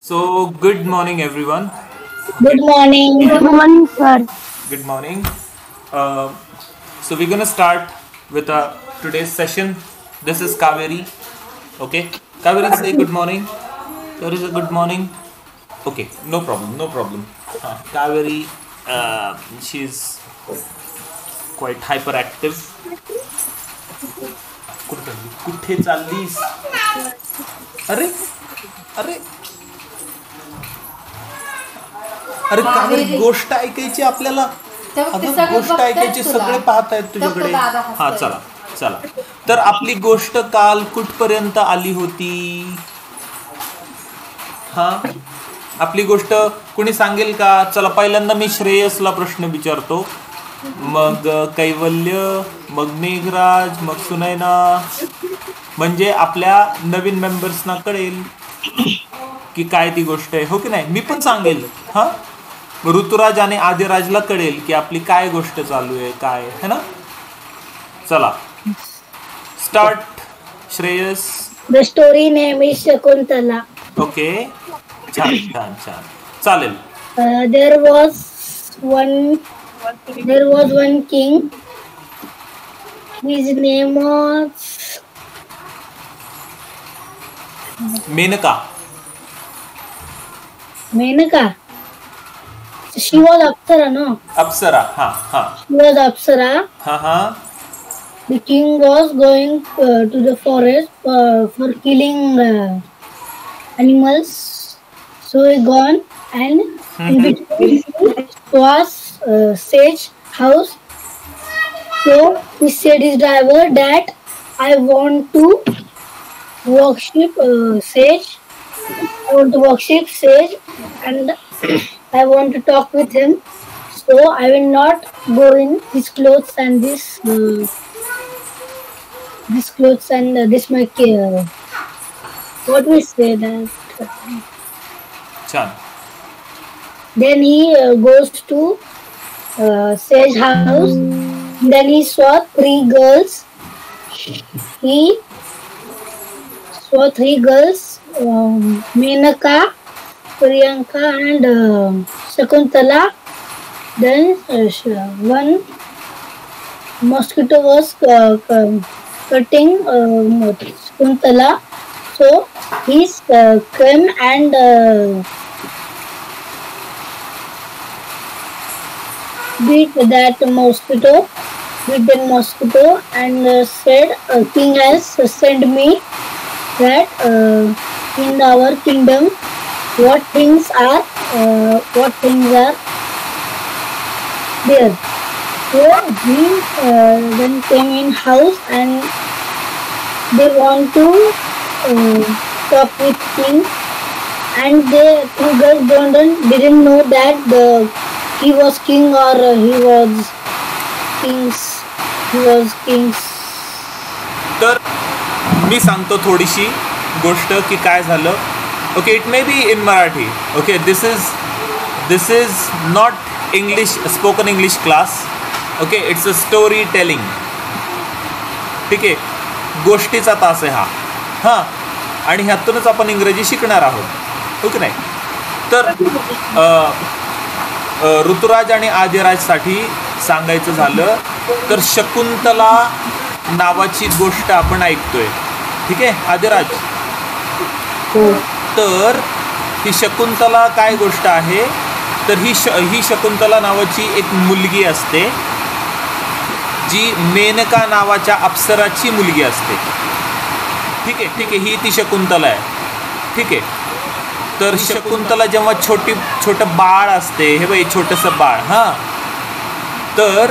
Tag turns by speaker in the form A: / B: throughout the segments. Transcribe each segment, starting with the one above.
A: So, good morning, everyone.
B: Good morning.
C: Good morning, sir.
A: Good morning. Uh, so, we're gonna start with today's session. This is Kaveri. Okay, Kaveri, say good morning. There is a good morning. Okay, no problem, no problem. Kaveri, she's quite hyperactive. कुठे चाललीस? अरे अरे अरे कावेरी, गोष्ट ऐकायची आपल्याला. अगं गोष्ट ऐकायची, सगळे पाहत आहेत तुझ्याकडे. हा, चला चला. तर आपली गोष्ट काल कुठपर्यंत आली होती? हा, आपली गोष्ट कुणी सांगेल का? चला, पहिल्यांदा मी श्रेयसला प्रश्न विचारतो, मग कैवल्य, मग मेघराज, मग सुनैना. म्हणजे आपल्या नवीन मेंबर्सना कळेल की काय ती गोष्ट आहे, हो की नाही? मी पण सांगेल. हा, ऋतुराज आणि आदिराजला कळेल की आपली काय गोष्ट चालू आहे, काय है ना. चला, start. Shreyas.
B: The story name is Shakuntala.
A: Okay, छान छान छान, चालेल.
B: There was one king. His name was
A: Maneka.
B: Menaka. She was Apsara, no?
A: अप्सरा. हा हा
B: She was Apsara.
A: हा हा
B: The king was going to the forest for killing animals. So he gone and in between was sage house. So he said his driver that I want to worship sage. I want to worship sage and I want to talk with him. So I will not go in his clothes and this clothes and this my what we say that.
A: छान.
B: Then he goes to sage house. Then he saw three girls. He saw three girls, Menaka, Priyanka, and Shakuntala. Then one mosquito was cutting Shakuntala. So he came and beat that mosquito and said, King has sent me that in our kingdom what things are there. So he then came in house and they want to talk with king, and the two girls didn't know that he was king or he was kings.
A: तर मी सांगतो थोडीशी गोष्ट की काय झालं. Okay, it may be in Marathi. Okay, this is not English, spoken English class. Okay, it's a story telling. ठीक आहे, गोष्टीचा तास आहे हा. हां, आणि ह्यातूनच आपण इंग्रजी शिकणार आहोत, हो की नाही? तर ऋतुराज आणि आदिराजसाठी सांगायचं झालं तर शकुंतला नावाची गोष्ट आपण ऐकतोय. ठीक आहे आदिराज? तर ही शकुंतला काय गोष्ट आहे, तर ही शकुंतला नावाची एक मुलगी असते जी मेनका नावाच्या अप्सराची मुलगी असते. ठीक आहे, ठीक आहे, ही ती शकुंतला आहे. ठीक आहे, तर शकुंतला जेव्हा छोटं बाळ असते, हे बाई छोटंसं बाळ, हां, तर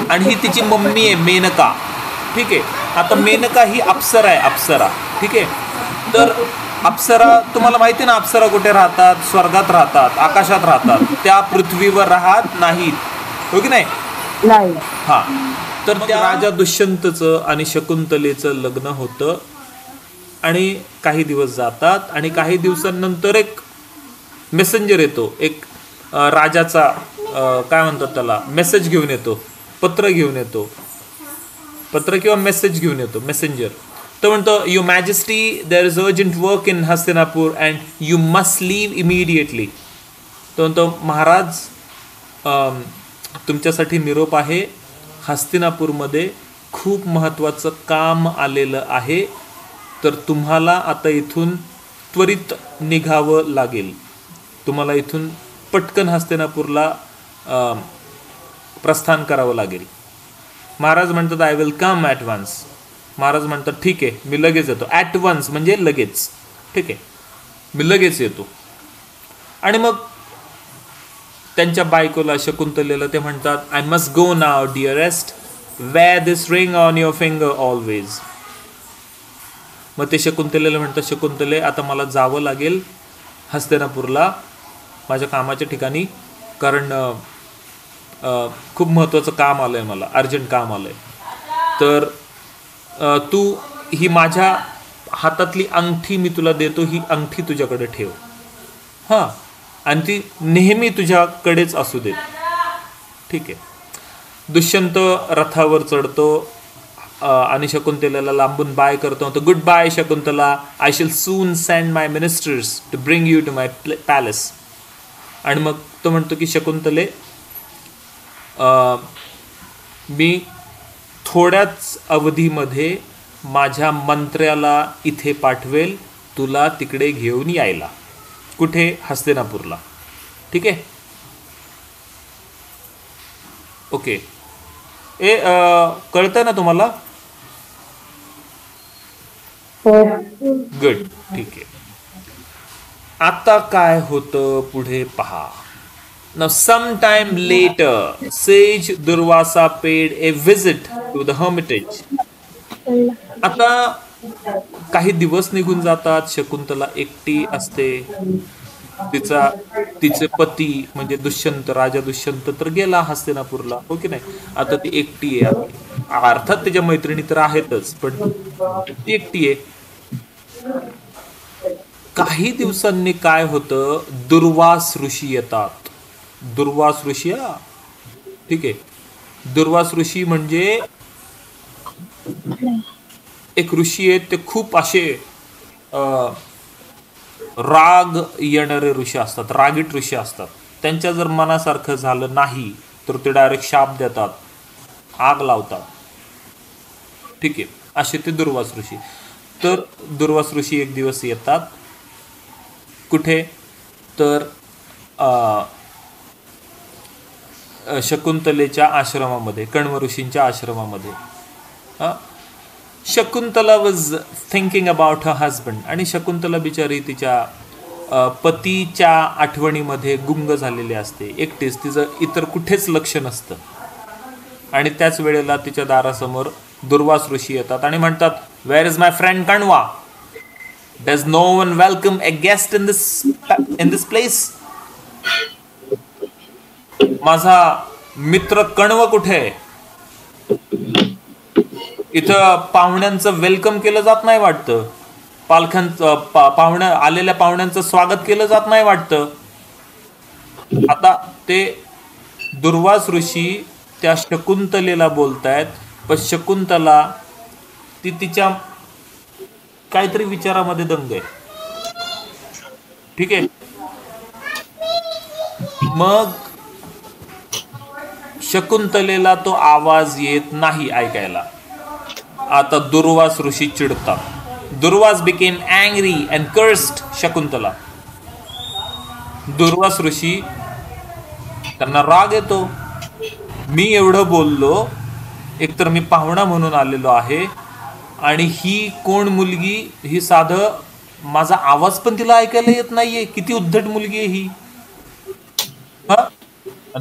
A: आणि ही तिची मम्मी आहे मेनका. ठीक आहे, आता मेनका ही अप्सरा आहे, अप्सरा. ठीक आहे, तर अप्सरा, तुम्हाला माहिती आहे ना अप्सरा कुठे राहतात? स्वर्गात राहतात, आकाशात राहतात, त्या पृथ्वीवर राहत नाहीत, हो की नाही? हां, तर त्या राजा दुष्यंतचं आणि शकुंतलेचं लग्न होतं आणि काही दिवस जातात आणि काही दिवसांनंतर एक मेसेंजर येतो, एक राजाचा काय म्हणतात त्याला, मेसेज घेऊन येतो, पत्र घेऊन येतो, पत्र किंवा मेसेज घेऊन येतो, मेसेंजर. तो म्हणतो your majesty there is urgent work in Hastinapur and you must leave immediately. तो म्हणतो महाराज तुमच्यासाठी निरोप आहे, हस्तिनापूरमध्ये खूप महत्त्वाचं काम आलेलं आहे, तर तुम्हाला आता इथून त्वरित निघावं लागेल. तुम्हाला इथून पटकन हस्तिनापूरला प्रस्थान करावं लागेल. महाराज म्हणतात I will come at once. महाराज म्हणतात ठीक आहे मी लगेच येतो. ॲट वन्स म्हणजे लगेच, ठीक आहे मी लगेच येतो. आणि मग त्यांच्या बायकोला शकुंतलेला ते म्हणतात I must go now dearest, wear this ring on your finger always. मग ते शकुंतलेला म्हणतात शकुंतले आता मला जावं लागेल हस्तिनापूरला माझ्या कामाच्या ठिकाणी, कारण खूप महत्त्वाचं काम आलं आहे, मला अर्जंट काम आलं आहे. तर तू ही माझ्या हातातली अंगठी मी तुला देतो, ही अंगठी तुझ्याकडे ठेव हां, आणि ती नेहमी तुझ्याकडेच असू दे, ठीक आहे. दुष्यंत रथावर चढतो आणि शकुंतलेला लांबून बाय करतो. Good bye Shakuntala, I shall soon send my ministers to bring you to my palace. आणि मग तो म्हणतो की शकुंतले मी थोड्याच अवधीमध्ये माझ्या मंत्र्याला इथे पाठवेल तुला तिकडे घेऊन यायला. कुठे? हस्तिनापूरला, ठीक आहे. ओके कळतंय ना तुम्हाला? गुड, ठीक आहे. आता काय होतं पुढे पहा. Now sometime later, sage Durvasa paid a visit to the hermitage. आता काही दिवस निघून जातात, शकुंतला एकटी असते. तिचे पती म्हणजे दुष्यंत, राजा दुष्यंत तर गेला हस्तिनापूरला, हो की नाही. आता ती एकटी आहे, अर्थात तिच्या मैत्रिणी तर आहेतच, पण ती एकटी आहे. काही दिवसांनी काय होतं, दुर्वास ऋषी येतात. दुर्वास ऋषी, ठीक आहे. दुर्वास ऋषी म्हणजे एक ऋषी आहेत, ते खूप असे राग येणारे ऋषी असतात, रागीट ऋषी असतात. त्यांच्या जर मनासारखं झालं नाही तर ते डायरेक्ट शाप देतात, आग लावतात, ठीक आहे. असे ते दुर्वास ऋषी. तर दुर्वास ऋषी एक दिवस येतात कुठे, तर शकुंतलेच्या आश्रमामध्ये, कण्व ऋषींच्या आश्रमामध्ये. Shakuntala was thinking about her husband. आणि शकुंतला बिचारी तिच्या पतीच्या आठवणीमध्ये गुंग झालेली असते, एकटीच. तिचं इतर कुठेच लक्ष नसतं. आणि त्याच वेळेला तिच्या दारासमोर दुर्वास ऋषी येतात आणि म्हणतात where is my friend Kanva, does no one welcome a guest in this place. माझा मित्र कण्व कुठे आहे? इथं पाहुण्यांचं वेलकम केलं जात नाही वाटतं, आलेल्या पाहुण्यांचं स्वागत केलं जात नाही वाटतं. आता ते दुर्वास ऋषी त्या शकुंतलेला बोलतायत, पण शकुंतला ती तिच्या काहीतरी विचारामध्ये दंग आहे, ठीक आहे. मग शकुंतलेला तो आवाज येत नाही ऐकायला. आता दुर्वास ऋषी चिडतात. Durvasa became angry and cursed Shakuntala. Durvasa ऋषी त्यांना राग येतो. मी एवढं बोललो, एकतर मी पाहुणा म्हणून आलेलो आहे, आणि ही कोण मुलगी, ही साधं माझा आवाज पण तिला ऐकायला येत नाहीये. किती उद्धट मुलगी आहे ही.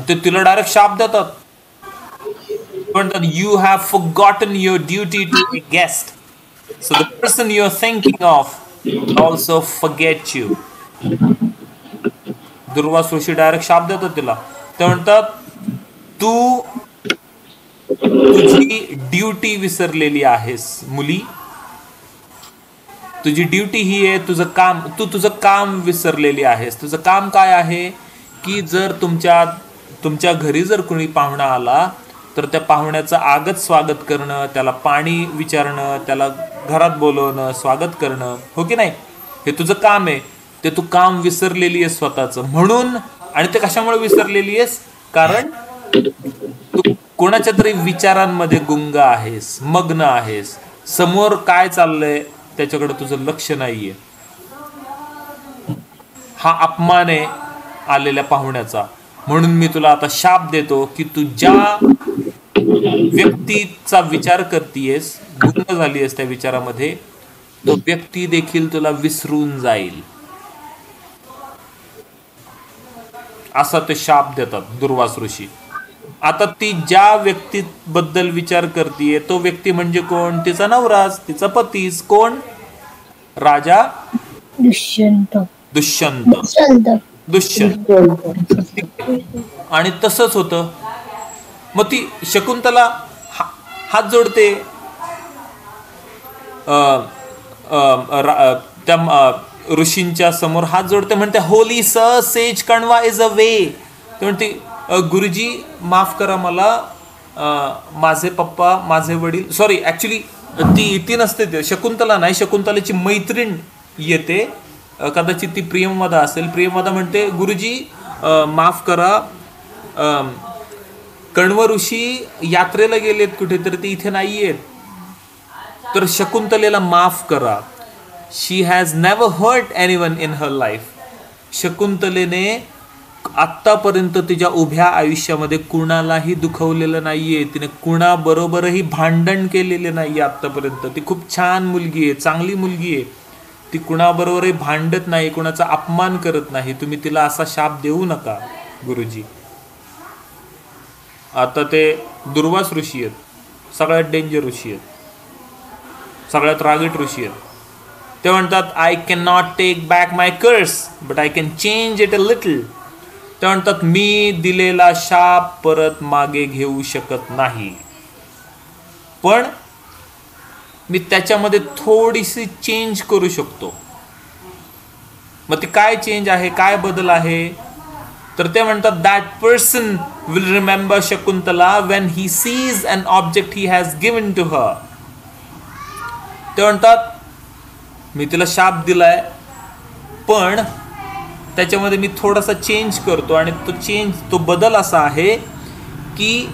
A: ते तिला डायरेक्ट शाप देतात, म्हणतात you have forgotten your duty to a guest, so the person you are thinking of also forget you. Durvasa Rishi direct शाप देतात तिला. ते म्हणतात तू तुझी ड्युटी विसरलेली आहेस मुली. तुझी ड्युटी ही आहे, तुझं काम विसरलेली आहेस. तुझं काम काय आहे की जर तुमच्या घरी जर कोणी पाहुणा आला तर त्या पाहुण्याचं आगत स्वागत करणं, त्याला पाणी विचारणं, त्याला घरात बोलवणं, स्वागत करणं, हो की नाही, हे तुझं काम आहे. ते तू काम विसरलेली आहेस स्वतःचं म्हणून. आणि ते कशामुळे विसरलेली आहेस? कारण तू कोणाच्या तरी विचारांमध्ये गुंग आहेस, मग्न आहेस. समोर काय चाललंय त्याच्याकडे तुझं लक्ष नाहीये. हा अपमान आहे आलेल्या पाहुण्याचा. म्हणून मी तुला आता शाप देतो की तू ज्या व्यक्तीचा विचार करतीयस, गुंग झालीयस त्या विचारामध्ये, तो व्यक्ती देखील तुला विसरून जाईल. असा ते शाप देतात दुर्वास ऋषी. आता ती ज्या व्यक्तीबद्दल विचार करतीये तो व्यक्ती म्हणजे कोण? तिचा नवराच, तिचा पतीच. कोण? राजा
B: दुष्यंत.
A: आणि तसंच होतं. मग ती शकुंतला हात जोडते त्या ऋषींच्या समोर, हात जोडते, म्हणते holy sir, sage Kanva is away. ते म्हणते गुरुजी माफ करा मला, माझे पप्पा, माझे वडील, सॉरी ऍक्च्युली ती नसते, ते शकुंतला नाही, शकुंतलेची मैत्रीण येते, कदाचित ती प्रियमवदा असेल. प्रियमवदा म्हणते गुरुजी माफ करा, कण्व ऋषी यात्रेला गेलेत कुठेतरी, ते इथे नाहीयेत, तर शकुंतलेला माफ करा. She has never hurt anyone in her life. शकुंतलेने आत्तापर्यंत तिच्या उभ्या आयुष्यामध्ये कुणालाही दुखवलेलं नाहीये. तिने कुणाबरोबरही भांडण केलेले नाहीये आत्तापर्यंत. ती खूप छान मुलगी आहे, चांगली मुलगी आहे. ती कुणाबरोबरही भांडत नाही, कुणाचा अपमान करत नाही. तुम्ही तिला असा शाप देऊ नका गुरुजी. आता ते दुर्वास ऋषी आहेत, सगळ्यात डेंजर ऋषी आहेत, सगळ्यात रागीट ऋषी आहेत. ते म्हणतात I can not take back my curse but I can change it a little. ते म्हणतात मी दिलेला शाप परत मागे घेऊ शकत नाही, पण मी त्याच्यामध्ये थोडीशी चेंज करू शकतो. मग ती काय चेंज आहे, काय बदल आहे? तर ते म्हणतात that person will remember Shakuntala when he sees an object he has given to her. ते म्हणतात मी तिला शाप दिलाय, पण त्याच्यामध्ये मी थोडासा चेंज करतो, आणि तो बदल असा आहे की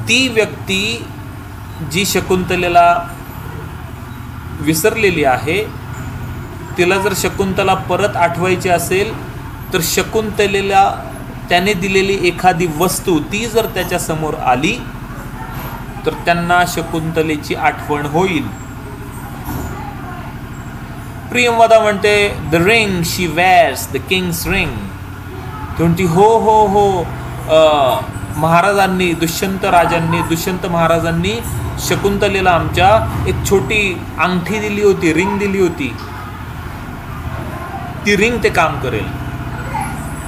A: ती व्यक्ती जी शकुंतलेला विसरलेली आहे, तिला जर शकुंतला परत आठवायची असेल तर शकुंतलेला त्याने दिलेली एखादी वस्तू ती जर त्याच्या समोर आली तर त्यांना शकुंतलेची आठवण होईल. प्रियमवदा म्हणते the ring she wears, the Kings ring. ती म्हणती हो हो हो, महाराजांनी, दुष्यंत महाराजांनी शकुंतलेला आमच्या एक छोटी अंगठी दिली होती, रिंग दिली होती, ती रिंग ते काम करेल.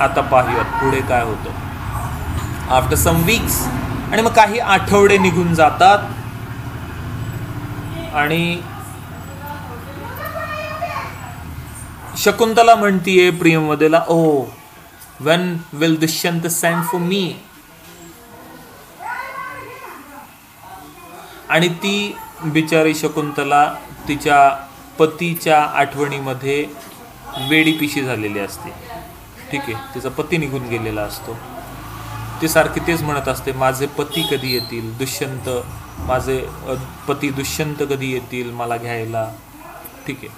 A: आता पाहूयात पुढे काय होतं. आफ्टर सम वीक्स, आणि मग काही आठवडे निघून जातात, आणि शकुंतला म्हणतीये प्रियमवदेला, oh when will Dushyant send for me. आणि ती बिचारी शकुंतला तिच्या पतीच्या आठवणीमध्ये वेडीपिशी झालेली असते. ठीक आहे, तिचा पती निघून गेलेला असतो. ती सारखी तेच म्हणत असते, माझे पती कधी येतील, दुष्यंत, माझे पती दुष्यंत कधी येतील मला घ्यायला. ठीक आहे,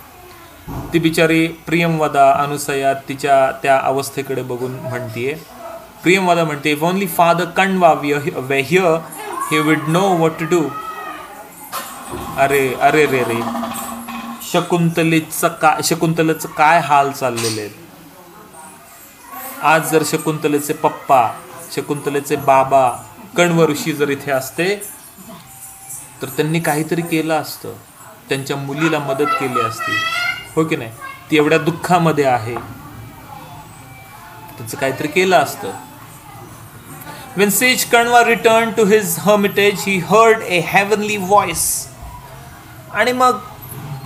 A: ती बिचारी प्रियमवदा अनुसया तिच्या त्या अवस्थेकडे बघून म्हणतीये. प्रियमवदा म्हणते if only father Kanva were here he would know what to do. अरे अरे रे रे, शकुंतलेचं काय हाल चाललेले आहेत. आज जर शकुंतलेचे पप्पा, शकुंतलेचे बाबा कण्व ऋषी जर इथे असते तर त्यांनी काहीतरी केलं असतं, त्यांच्या मुलीला मदत केली असती, हो की नाही. ती एवढ्या दुःखामध्ये आहे, त्याचं काहीतरी केलं असतं. When Sage Kanwa returned to his hermitage, he heard a heavenly voice. आणि मग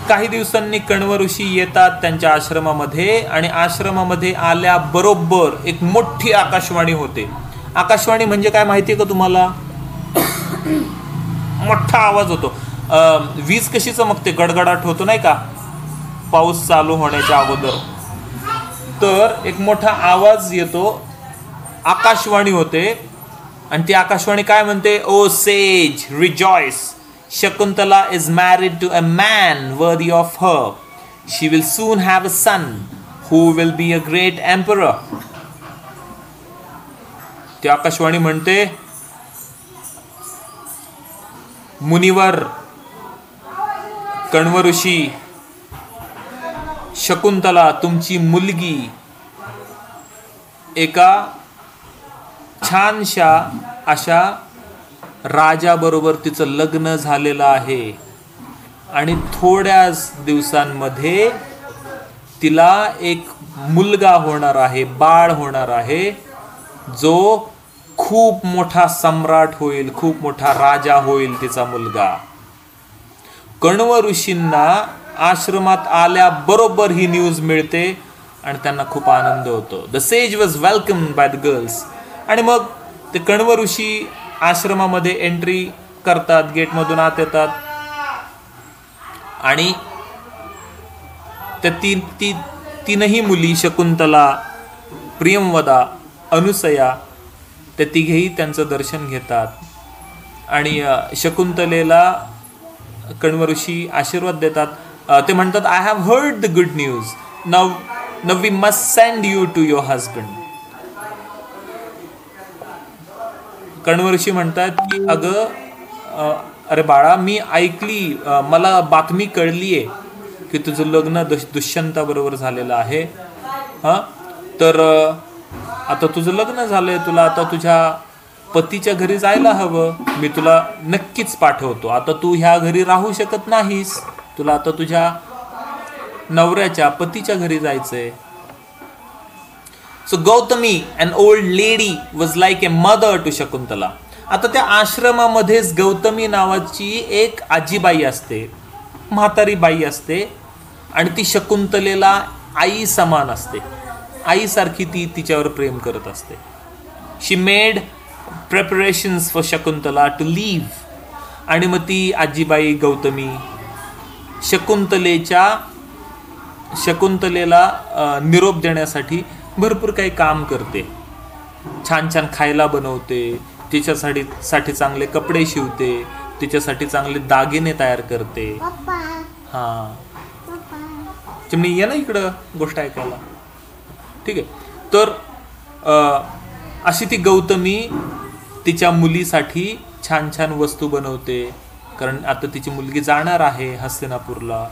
A: काही दिवसांनी कण्व ऋषी येतात त्यांच्या आश्रमामध्ये, आणि आश्रमामध्ये आल्याबरोबर एक मोठी आकाशवाणी होते. आकाशवाणी म्हणजे काय माहितीये का तुम्हाला? मोठा आवाज होतो. वीज कशी चमकते, गडगडाट होतो नाही का पाऊस चालू होण्याच्या अगोदर, तर एक मोठा आवाज येतो, आकाशवाणी होते, आणि ती आकाशवाणी काय म्हणते, oh sage rejoice, Shakuntala is married to a man worthy of her, she will soon have a son who will be a great emperor. ती आकाशवाणी म्हणते, मुनिवर, कण्व ऋषी, शकुंतला तुमची मुलगी एका छानशा अशा राजाबरोबर तिचं लग्न झालेलं आहे आणि थोड्याच दिवसांमध्ये तिला एक मुलगा होणार आहे, बाळ होणार आहे, जो खूप मोठा सम्राट होईल, खूप मोठा राजा होईल तिचा मुलगा. कण्व ऋषींना आश्रमात आल्याबरोबर ही न्यूज मिळते आणि त्यांना खूप आनंद होतो. The sage was welcomed by the girls. आणि मग ते कण्व ऋषी आश्रमामध्ये एंट्री करतात, गेटमधून आत येतात आणि त्या तीनही मुली, शकुंतला, प्रियंवदा, अनुसया, त्या तिघेही त्यांचं दर्शन घेतात. आणि शकुंतलेला कण्व ऋषी आशीर्वाद देतात. ते म्हणतात, I have heard the good news, now we must send you to your husband. Kanva ऋषी म्हणतात की अगं अरे बाळा, मी ऐकली, मला बातमी कळली आहे की तुझं लग्न दुष्यंताबरोबर झालेलं आहे. हां, तर आता तुझं लग्न झालंय, तुला आता तुझ्या पतीच्या घरी जायला हवं, मी तुला नक्कीच पाठवतो. आता तू ह्या घरी राहू शकत नाहीस, तुला आता तुझ्या नवऱ्याच्या पतीच्या घरी जायचंय. So Gautami, an old lady, was like a mother to Shakuntala. आता त्या आश्रमामध्येच गौतमी नावाची एक आजीबाई असते, म्हातारी बाई असते, आणि ती शकुंतलेला आई समान असते, आईसारखी ती तिच्यावर प्रेम करत असते. She made preparations for Shakuntala to leave. आणि मग ती आजीबाई गौतमी शकुंतलेला निरोप देण्यासाठी भरपूर काही काम करते, छान छान खायला बनवते, तिच्यासाठी चांगले कपडे शिवते, तिच्यासाठी चांगले दागिने तयार करते. हां, चिमणी ये ना इकडं गोष्ट ऐकायला. ठीक आहे. तर अशी ती गौतमी तिच्या मुलीसाठी छान छान वस्तू बनवते, कारण आता तिची मुलगी जाणार आहे हस्तिनापूरला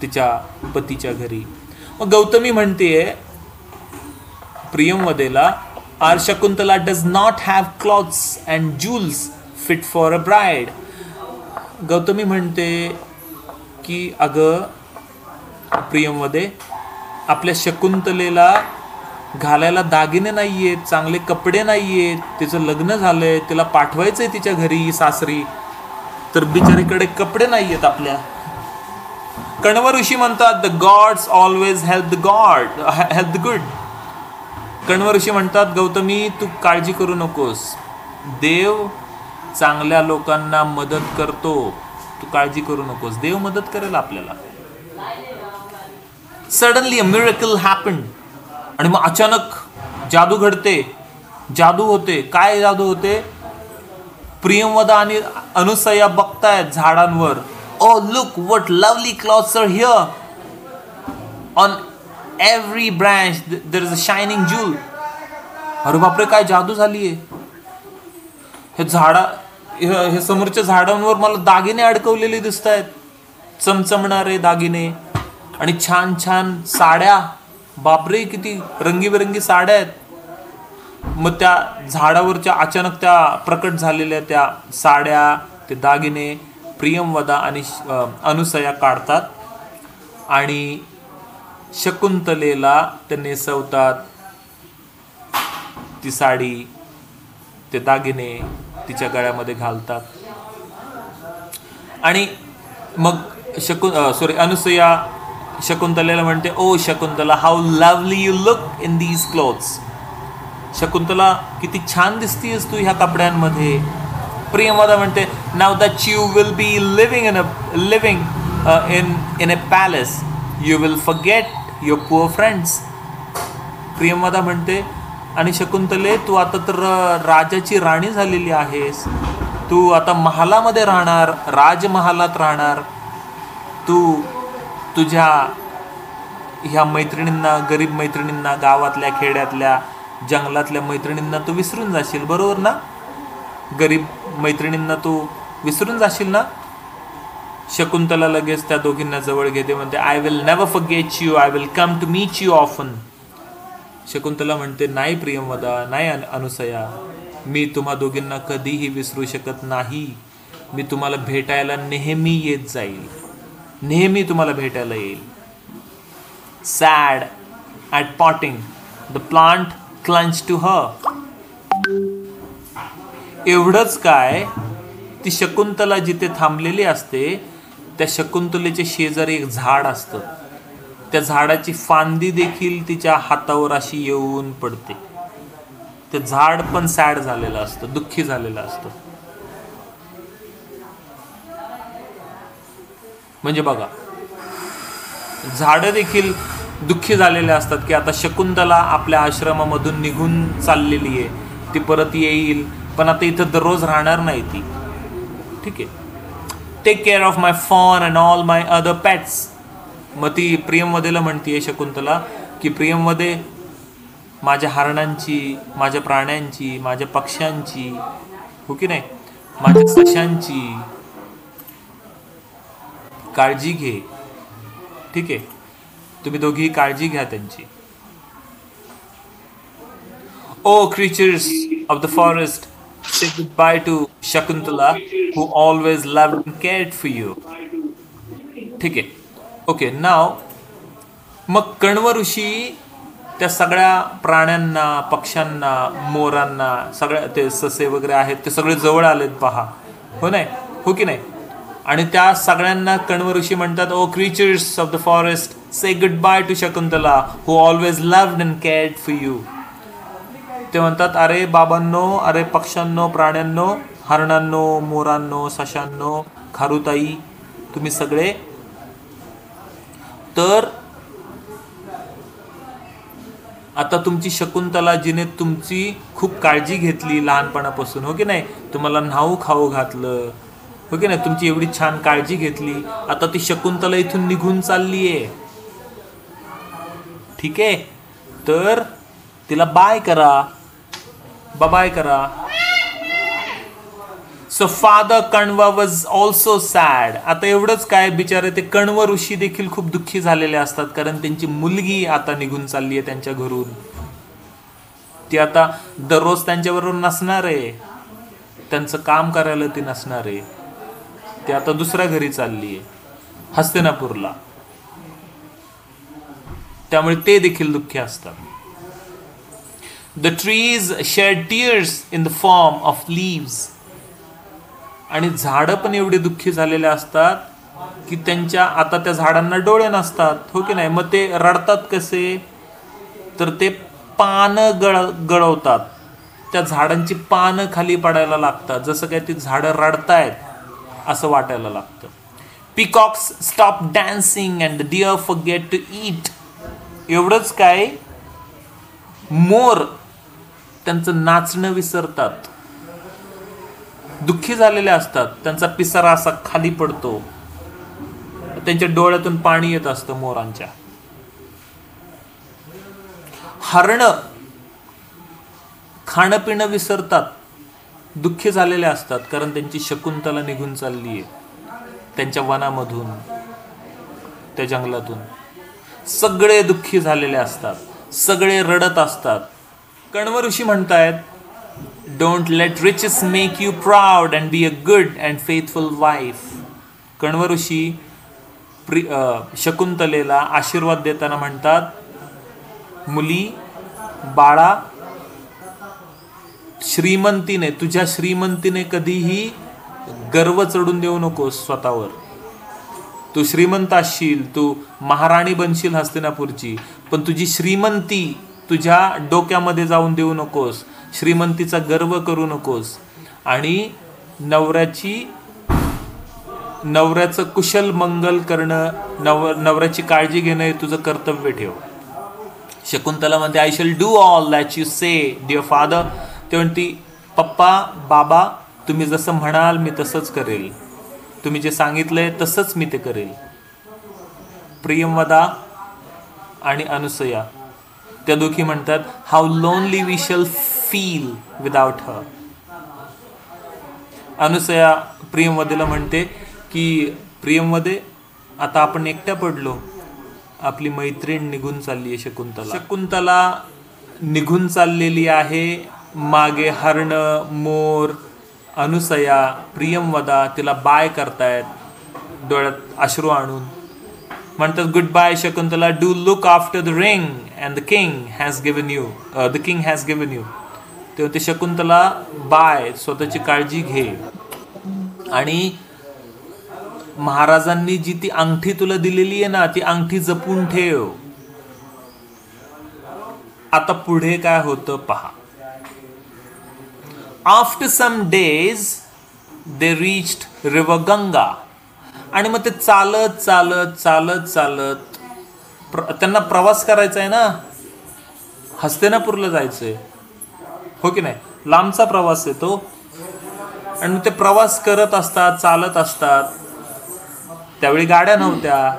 A: तिच्या पतीच्या घरी. मग गौतमी म्हणतेय प्रियंवदेला, our Shakuntala does not have clothes and jewels fit for a bride. Gautami म्हणते की अगं प्रियंवदे, आपल्या शकुंतलेला घालायला दागिने नाहीयेत, चांगले कपडे नाहीयेत, तिचं लग्न झालंय, तिला पाठवायचंय तिच्या घरी सासरी, तर बिचारीकडे कपडे नाहीयेत आपल्या. कण्व ऋषी म्हणतात, the gods always help the good. Kanva ऋषी म्हणतात, गौतमी तू काळजी करू नकोस, देव चांगल्या लोकांना मदत करतो, तू काळजी करू नकोस, देव मदत करेल आपल्याला. Suddenly a miracle happened. आणि मग अचानक जादू घडते, जादू होते. काय जादू होते? प्रियंवदा आणि अनुसया बघतायत झाडांवर. Oh look what lovely clothes are here, on every branch there is a shining jewel. अरे बापरे, काय जादू झालीये. हे समोरच्या झाडांवर मला दागिने अडकवलेले दिसत आहेत, चमचमणारे दागिने आणि छान छान साड्या. बापरे, किती रंगीबेरंगी साड्या आहेत. मग त्या झाडावरच्या अचानक त्या प्रकट झालेल्या त्या साड्या, ते दागिने प्रियंवदा आणि अनुसया काढतात आणि शकुंतलेला ते नेसवतात. ती साडी, ते दागिने तिच्या गळ्यामध्ये घालतात. आणि मग अनुसया शकुंतलेला म्हणते, oh Shakuntala, how lovely you look in these clothes. Shakuntala, किती छान दिसतीयस तू ह्या कपड्यांमध्ये. प्रियंवदा म्हणते now that you will be living in a palace you will forget your poor friends. Priyamvada म्हणते आणि शकुंतले तू आता तर राजाची राणी झालेली आहेस, तू आता महालामध्ये राहणार, राजमहालात राहणार, तू तुझ्या ह्या मैत्रिणींना, गरीब मैत्रिणींना, गावातल्या खेड्यातल्या जंगलातल्या मैत्रिणींना तू विसरून जाशील, बरोबर ना? गरीब मैत्रिणींना तू विसरून जाशील ना? शकुंतला लगेच त्या दोघींना जवळ घेते, म्हणते I will never forget you, I will come to meet you often. Shakuntala म्हणते नाही प्रियंवदा, नाही अनुसया, मी तुम्हा दोघींना कधीही विसरू शकत नाही. मी तुम्हाला भेटायला नेहमी येत जाईल, नेहमी तुम्हाला भेटायला येईल. Sad at parting the plant clung to her. एवढंच काय, ती शकुंतला जिथे थांबलेली असते त्या शकुंतलेच्या शेजारी एक झाड असतं, त्या झाडाची फांदी देखील तिच्या हातावर अशी येऊन पडते. ते झाड पण सॅड झालेलं असतं, दुःखी झालेलं असतं. म्हणजे बघा, झाडं देखील दुःखी झालेले असतात की आता शकुंतला आपल्या आश्रमामधून निघून चाललेली आहे, ती परत येईल, पण आता इथं दररोज राहणार नाही ती. ठीक आहे, टेक केअर ऑफ माय फॉन and all my other pets. मग ती प्रियंवदेला म्हणतीये शकुंतला की प्रियंवदे, माझ्या हरणांची, माझ्या प्राण्यांची, माझ्या पक्ष्यांची, हो की नाही, माझ्या सशांची काळजी घे. ठीक आहे, तुम्ही दोघी काळजी घ्या त्यांची. Oh creatures of the forest, say goodbye to Shakuntala who always loved and cared for you. ठीक आहे, ओके. नाव मग कण्व ऋषी त्या सगळ्या प्राण्यांना, पक्ष्यांना, मोरांना, सगळ्या ते ससे वगैरे आहेत ते सगळे जवळ आलेत पहा, हो नाही, हो की नाही? आणि त्या सगळ्यांना कण्व ऋषी म्हणतात oh creatures of the forest, say goodbye to Shakuntala who always loved and cared for you. ते म्हणतात अरे बाबांनो, अरे पक्ष्यांनो, प्राण्यांनो, हरणांनो, मोरांनो, सशांनो, खारुताई, तुम्ही सगळे, तर आता तुमची शकुंतला जिने तुमची खूप काळजी घेतली लहानपणापासून, हो की नाही, तुम्हाला न्हाऊ खाऊ घातलं, हो की नाही, तुमची एवढी छान काळजी घेतली, आता ती शकुंतला इथून निघून चाललीये. ठीक आहे, तर तिला बाय करा, बाय करा. So father Kanva was also sad. आता एवढंच काय, बिचारे ते कण्व ऋषी देखील खूप दुःखी झालेले असतात, कारण त्यांची मुलगी आता निघून चालली आहे त्यांच्या घरून. ती आता दररोज त्यांच्याबरोबर नसणार आहे, त्यांचं काम करायला ती नसणार आहे, ती आता दुसऱ्या घरी चालली आहे, हस्तिनापूरला. त्यामुळे ते देखील दुःखी असतात. The trees shed tears in the form of leaves. आणि झाडं पण एवढे दुःखी झालेले असतात की त्यांच्या आता त्या झाडांना डोळे नसतात, हो की नाही, मग ते रडतात कसे, तर ते पानं गळवतात, त्या झाडांची पानं खाली पडायला लागतात, जसं काय ती झाडं रडतायत असं वाटायला लागतं. Peacocks stop dancing and the deer forget to eat. एवढंच काय, मोर त्यांचं नाचणं विसरतात, दुःखी झालेले असतात, त्यांचा पिसारा असा खाली पडतो, त्यांच्या डोळ्यातून पाणी येत असतं मोरांच्या. हरण खाणं पिणं विसरतात, दुःखी झालेले असतात, कारण त्यांची शकुंतला निघून चालली आहे त्यांच्या वनामधून, त्या जंगलातून. सगळे दुःखी झालेले असतात, सगळे रडत असतात. कण्व ऋषी म्हणतायत don't let riches make you proud and be a good and faithful wife. Kanva ऋषी शकुंतलेला आशीर्वाद देताना म्हणतात, मुली बाळा, श्रीमंतीने, तुझ्या श्रीमंतीने कधीही गर्व चढून देऊ नकोस स्वतःवर. तू श्रीमंत असशील, तू महाराणी बनशील हस्तिनापूरची, पण तुझी श्रीमंती तुझ्या डोक्यामध्ये जाऊन देऊ नकोस, श्रीमंतीचा गर्व करू नकोस. आणि नवऱ्याचं कुशल मंगल करणं, नवऱ्याची काळजी घेणं हे तुझं कर्तव्य ठेव. शकुंतला म्हणते I shall do all that you say dear father. ते म्हणती पप्पा बाबा तुम्ही जसं म्हणाल मी तसंच करेल, तुम्ही जे सांगितलंय तसंच मी ते करेल. प्रियंवदा आणि अनुसया त्या दोघी म्हणतात how lonely we shall feel without her. Anusuya प्रियंवदेला म्हणते की प्रियंवदे आता आपण एकट्या पडलो, आपली मैत्रीण निघून चालली आहे. शकुंतला निघून चाललेली आहे. मागे हरणं, मोर, अनुसया, प्रियंवदा तिला बाय करतायत डोळ्यात अश्रू आणून. म्हणतात good bye Shakuntala, do look after the ring and the king has given you, the king has given you. तेव्हा ते शकुंतला बाय, स्वतःची काळजी घे. आणि महाराजांनी जी ती अंगठी तुला दिलेली आहे ना, ती अंगठी जपून ठेव. आता पुढे काय होतं पहा. After some days they reached river Ganga. आणि मग ते चालत चालत चालत चालत त्यांना प्रवास करायचा आहे ना, हस्तिनापूरला जायचंय, हो की नाही, लांबचा प्रवास आहे तो. आणि ते प्रवास करत असतात, चालत असतात. त्यावेळी गाड्या नव्हत्या,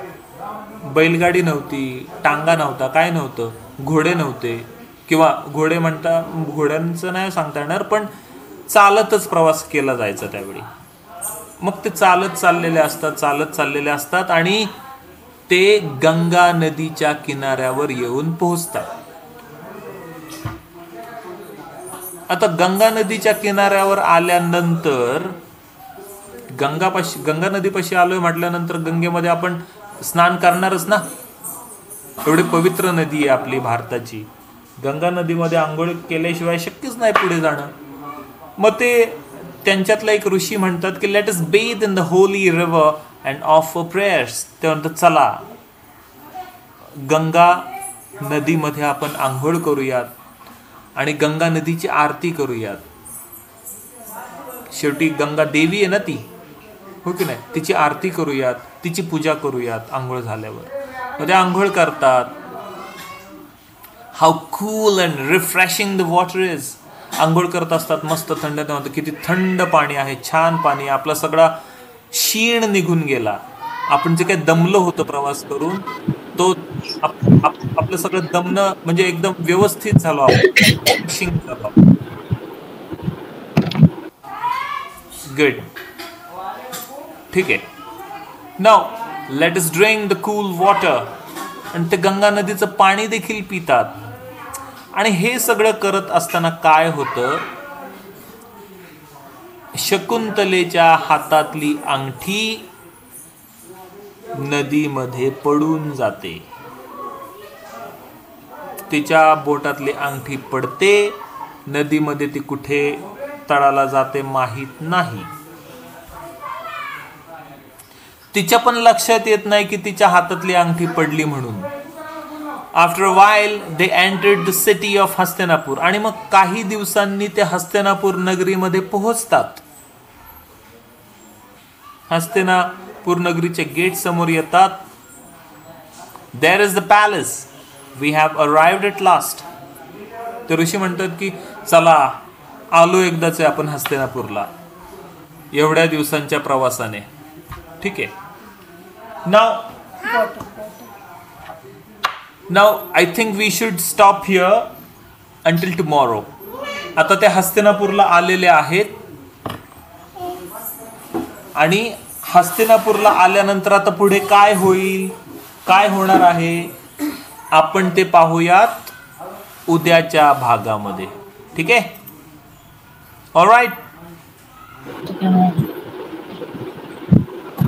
A: बैलगाडी नव्हती, टांगा नव्हता, काय नव्हतं, घोडे नव्हते, किंवा घोडे म्हणता घोड्यांचं नाही सांगता येणार, पण चालतच प्रवास केला जायचा त्यावेळी. मग ते चालत चाललेले असतात आणि ते गंगा नदीच्या किनाऱ्यावर येऊन पोहोचतात. आता गंगा नदीच्या किनाऱ्यावर आल्यानंतर गंगा नदीपाशी आलोय म्हटल्यानंतर गंगेमध्ये आपण स्नान करणारच ना, एवढी पवित्र नदी आहे आपली भारताची. गंगा नदीमध्ये आंघोळ केल्याशिवाय शक्यच नाही पुढे जाणं. मग ते त्यांच्यातला एक ऋषी म्हणतात की let us Beth in the Holy river and offer prayers. ते म्हणतात चला गंगा नदीमध्ये आपण आंघोळ करूयात आणि गंगा नदीची आरती करूयात. शेवटी गंगा देवी आहे ना ती, हो की नाही, तिची आरती करूयात, तिची पूजा करूयात आंघोळ झाल्यावर. मग ते आंघोळ करतात. How cool and refreshing the water is. आंघोळ करत असतात, मस्त थंड नव्हतं, किती थंड पाणी आहे, छान पाणी. आपला सगळा शीण निघून गेला. आपण जे काही दमलो होतो प्रवास करून, तो आपलं सगळं दमणं म्हणजे एकदम व्यवस्थित झालो आपण. गुड, ठीक आहे. Now let us drink the cool water. आणि ते गंगा नदीचं पाणी देखील पितात. आणि हे सगळं करत असताना काय होतं, शकुंतलेच्या हातातली अंगठी नदीमध्ये पडून जाते. तिच्या बोटातली अंगठी पडते नदीमध्ये. ती कुठे तळाला जाते माहीत नाही. तिच्या पण लक्षात येत नाही की तिच्या हातातली अंगठी पडली म्हणून. After a while they entered the city of Hastinapur. आणि मग काही दिवसांनी ते हस्तिनापूर नगरीमध्ये पोहोचतात. हस्तिनापूर नगरीच्या गेट समोर येतात. There is the palace, we have arrived at last. ते ऋषी म्हणतात की चला आलो एकदाच आपण हस्तिनापूरला, एवढ्या दिवसांच्या प्रवासाने. ठीक आहे. Now I think we should stop here until tomorrow. आता ते हस्तिनापूरला आलेले आहेत आणि हस्तिनापूरला आल्यानंतर आता पुढे काय होईल, काय होणार आहे, आपण ते पाहूयात उद्याच्या भागामध्ये. ठीक आहे. ऑलराइट.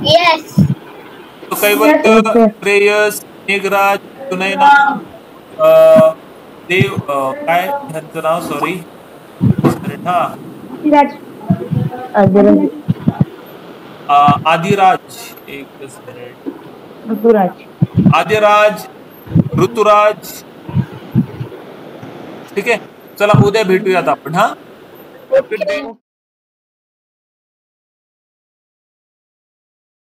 B: Yes.
A: कैवल्य, श्रेयस, मेघराज, सुनैना, देव, काय ह्यांचं नाव, सॉरी, हा आदिराज, एक मिनिट, आदिराज, ऋतुराज. ठीक आहे. चला उद्या भेटूयात आपण. हा.